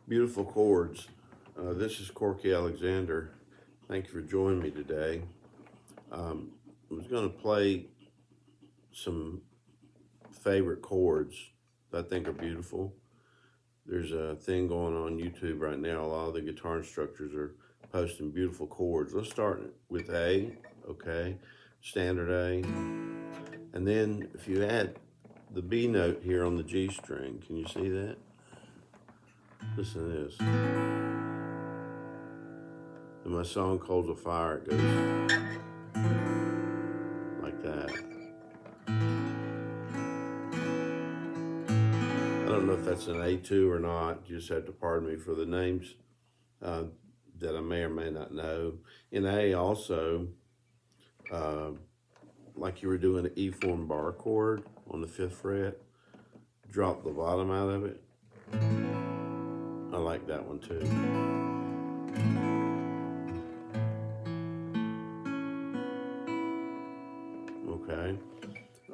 Beautiful chords. This is Corky Alexander. Thank you for joining me today. I was going to play some favorite chords that I think are beautiful. There's a thing going on YouTube right now. A lot of the guitar instructors are posting beautiful chords. Let's start with A, okay, standard A. And then if you add the B note here on the G string, can you see that? Listen to this. In my song Coals of Fire, it goes like that. I don't know if that's an A2 or not. You just have to pardon me for the names that I may or may not know. In A also, like you were doing an E form bar chord on the 5th fret, drop the bottom out of it. I like that one too. Okay.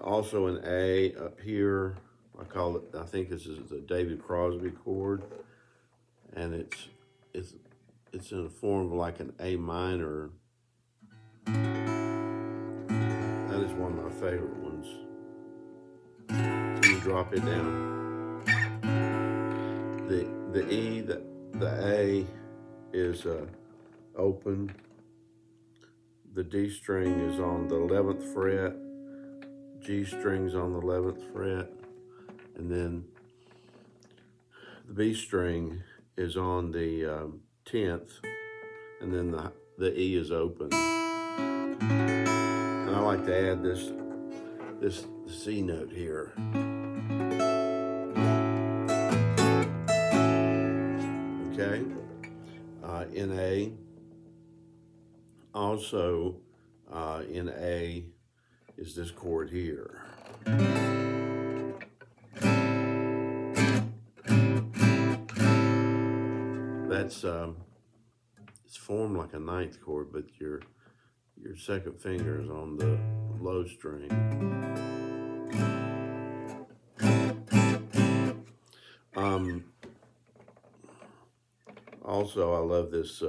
Also an A up here, I think this is a David Crosby chord, and it's in a form of like an A minor. That is one of my favorite ones. So you drop it down. The E, the A is open. The D string is on the 11th fret. G string's on the 11th fret. And then the B string is on the 10th. And then the E is open. And I like to add this C note here. Okay, in A, also in A is this chord here. That's it's formed like a 9th chord, but your second finger is on the low string. Also, I love this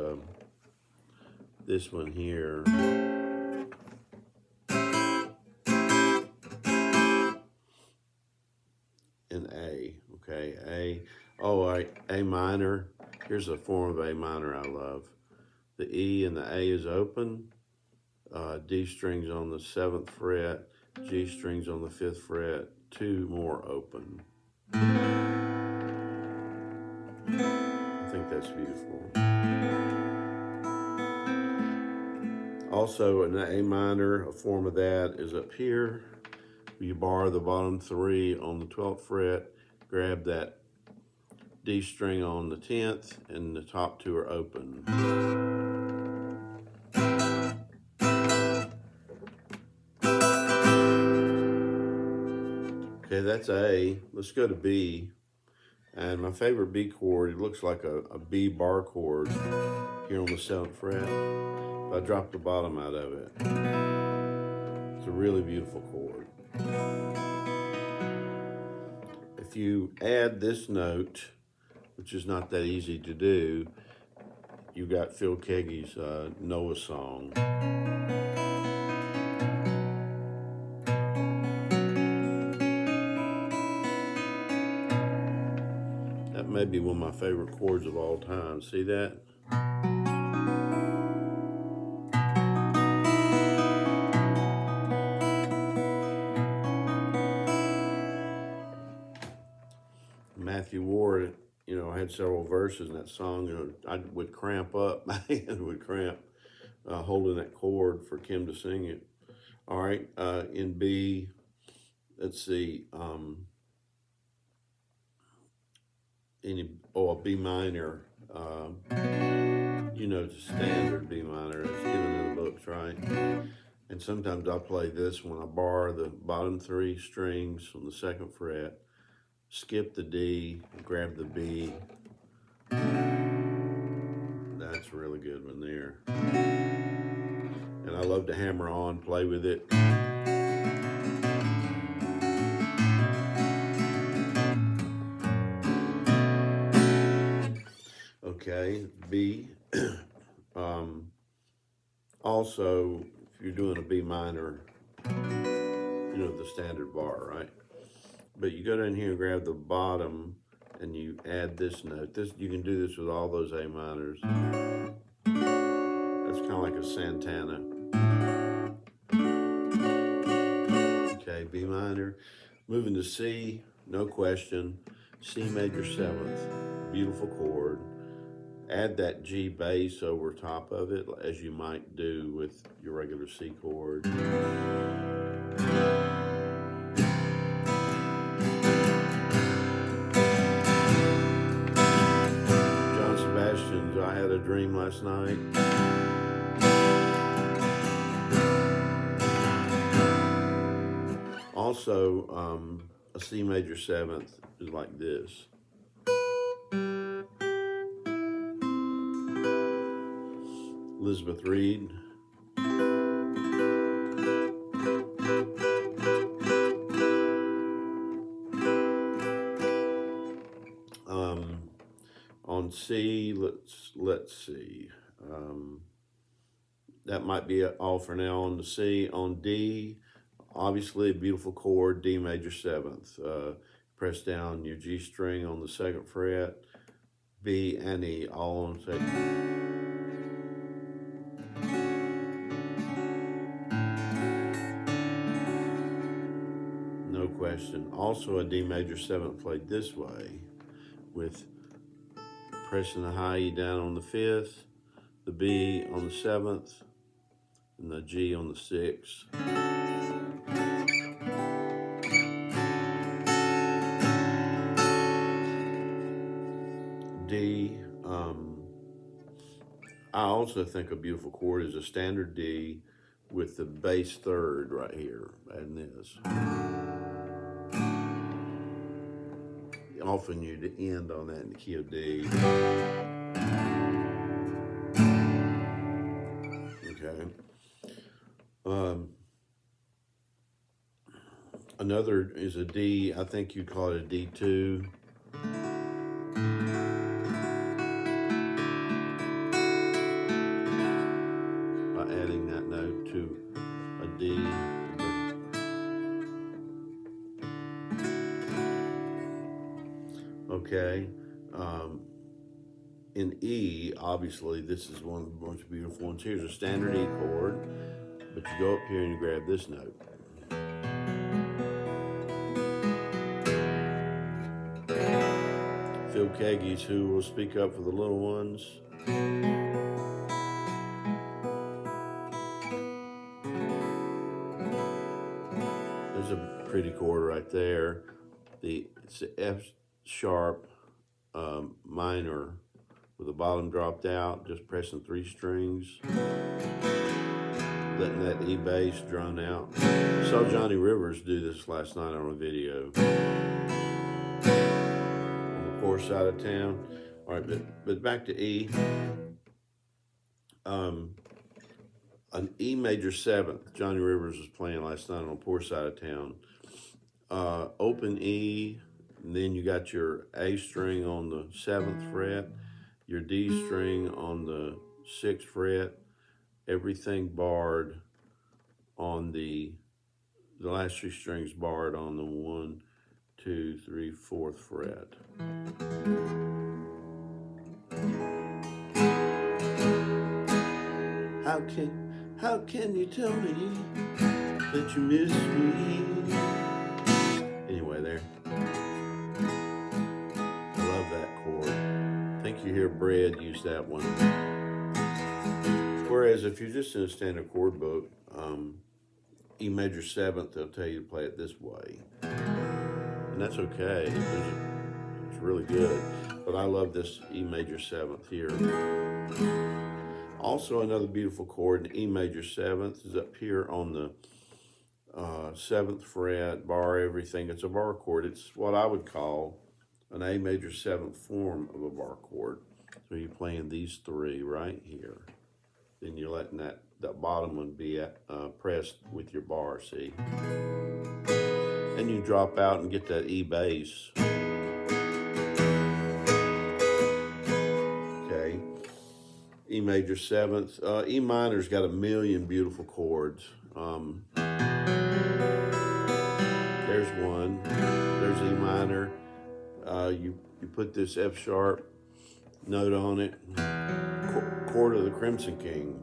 this one here. In A, okay, A minor. Here's a form of A minor I love. The E and the A is open. D string's on the 7th fret. G string's on the 5th fret. 2 more open. I think that's beautiful. Also, an A minor, a form of that is up here. You bar the bottom 3 on the 12th fret, grab that D string on the 10th, and the top 2 are open. Okay, that's A. Let's go to B. And my favorite B chord, it looks like a B bar chord here on the 7th fret. But I dropped the bottom out of it. It's a really beautiful chord. If you add this note, which is not that easy to do, you got Phil Keaggy's Noah song. That may be one of my favorite chords of all time. See that? Matthew Ward, had several verses in that song. I would cramp up. My hand would cramp holding that chord for Kim to sing it. All right, in B, let's see. A B minor. It's a standard B minor. It's given in the books, right? And sometimes I play this when I bar the bottom 3 strings on the 2nd fret, skip the D, grab the B. That's a really good one there. And I love to hammer on, play with it. Okay, B. Also, if you're doing a B minor, you know, the standard bar, right? But you go down here and grab the bottom and you add this note. You can do this with all those A minors. That's kind of like a Santana. Okay, B minor. Moving to C, no question. C major 7th, beautiful chord. Add that G bass over top of it, as you might do with your regular C chord. John Sebastian's I Had a Dream Last Night. Also, a C major 7th is like this. Elizabeth Reed. On C, let's see. That might be all for now on the C. On D, obviously a beautiful chord, D major 7th. Press down your G string on the 2nd fret, B and E all on the 2nd. No question. Also a D major 7th played this way, with pressing the high E down on the 5th, the B on the 7th, and the G on the 6th. D, I also think a beautiful chord is a standard D with the bass 3rd right here, and this. Often you'd end on that in the key of D. Okay. Another is a D, I think you'd call it a D2. By adding that note to a D. Okay. In E, obviously, this is one of the most beautiful ones. Here's a standard E chord, but you go up here and you grab this note. Phil Keaggy's Who Will Speak Up for the Little Ones. There's a pretty chord right there. It's the F sharp minor with the bottom dropped out, just pressing 3 strings, letting that E bass drone out. Saw Johnny Rivers do this last night on a video on the poor side of town. All right, but back to E. An E major 7th, Johnny Rivers was playing last night on the poor side of town. Open E, and then you got your A string on the 7th fret, your D string on the 6th fret, everything barred on the last 3 strings barred on the 1, 2, 3, 4th fret. How can you tell me that you miss me? Anyway, there. I love that chord. I think you hear Bread use that one. Whereas if you're just in a standard chord book, E major 7th, they'll tell you to play it this way. And that's okay. It's really good. But I love this E major 7th here. Also, another beautiful chord, an E major 7th, is up here on the 7th fret, bar everything. It's a bar chord. It's what I would call an A major 7th form of a bar chord. So you're playing these 3 right here. Then you're letting that bottom one be pressed with your bar, see? And you drop out and get that E bass. Okay, E major seventh. E minor's got a million beautiful chords. There's one. There's E minor. You put this F sharp note on it. Chord of the Crimson King.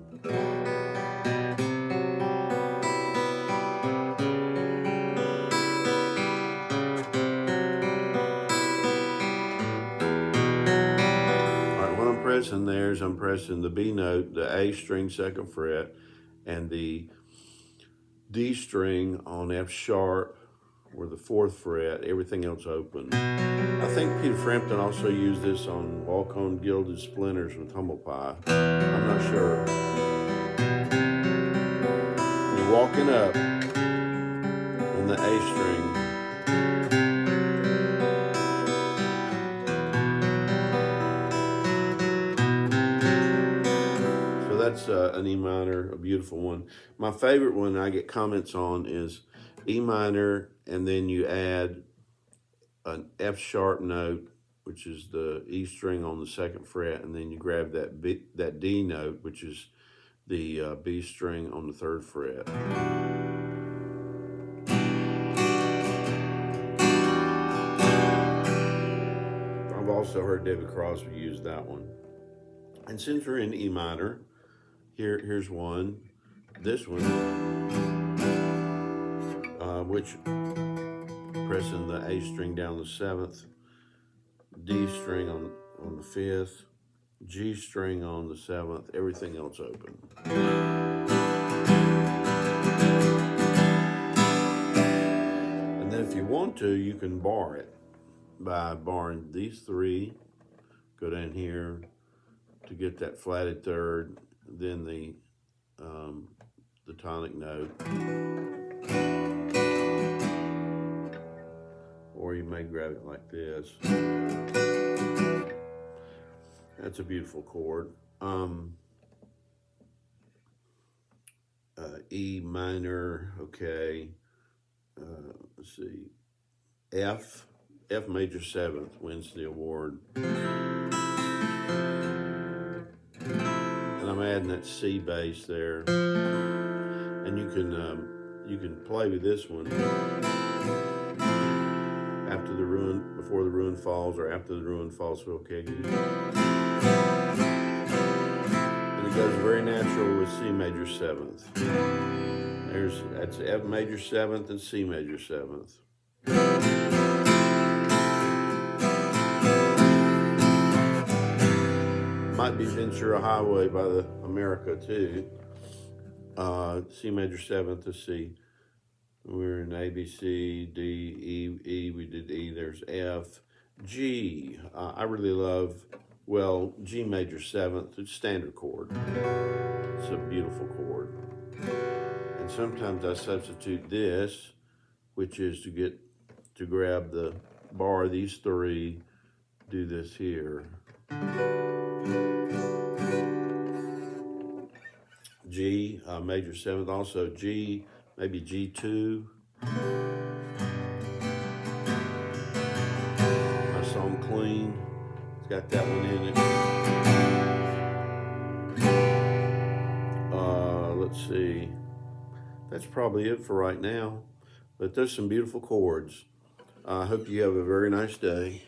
What I'm pressing there is I'm pressing the B note, the A string 2nd fret, and the D string on F sharp or the 4th fret, everything else open. I think Peter Frampton also used this on Walk-On Gilded Splinters with Humble Pie. I'm not sure. You're walking up on the A string. That's an E minor, a beautiful one. My favorite one I get comments on is E minor, and then you add an F sharp note, which is the E string on the 2nd fret, and then you grab that D note, which is the B string on the 3rd fret. I've also heard David Crosby use that one. And since we're in E minor, here's one. This one, which pressing the A string down the 7th, D string on the 5th, G string on the 7th, everything else open. And then if you want to, you can bar it by barring these 3, go down here to get that flatted 3rd, then the tonic note, or you may grab it like this. That's a beautiful chord. E minor, okay. Let's see, F major 7th wins the award. And I'm adding that C bass there, and you can play with this one after the ruin, before the ruin falls, or after the ruin falls, okay. And it goes very natural with C major 7th. That's F major 7th and C major 7th. Might be Ventura Highway by the America too. C major 7th to C. We're in A, B, C, D, E, we did E, there's F. G, I really love, well, G major 7th, it's standard chord. It's a beautiful chord. And sometimes I substitute this, which is to grab the bar, these 3, do this here. G, major 7th, also G, maybe G2. My song Clean, it's got that one in it. Let's see, that's probably it for right now, but there's some beautiful chords. I hope you have a very nice day.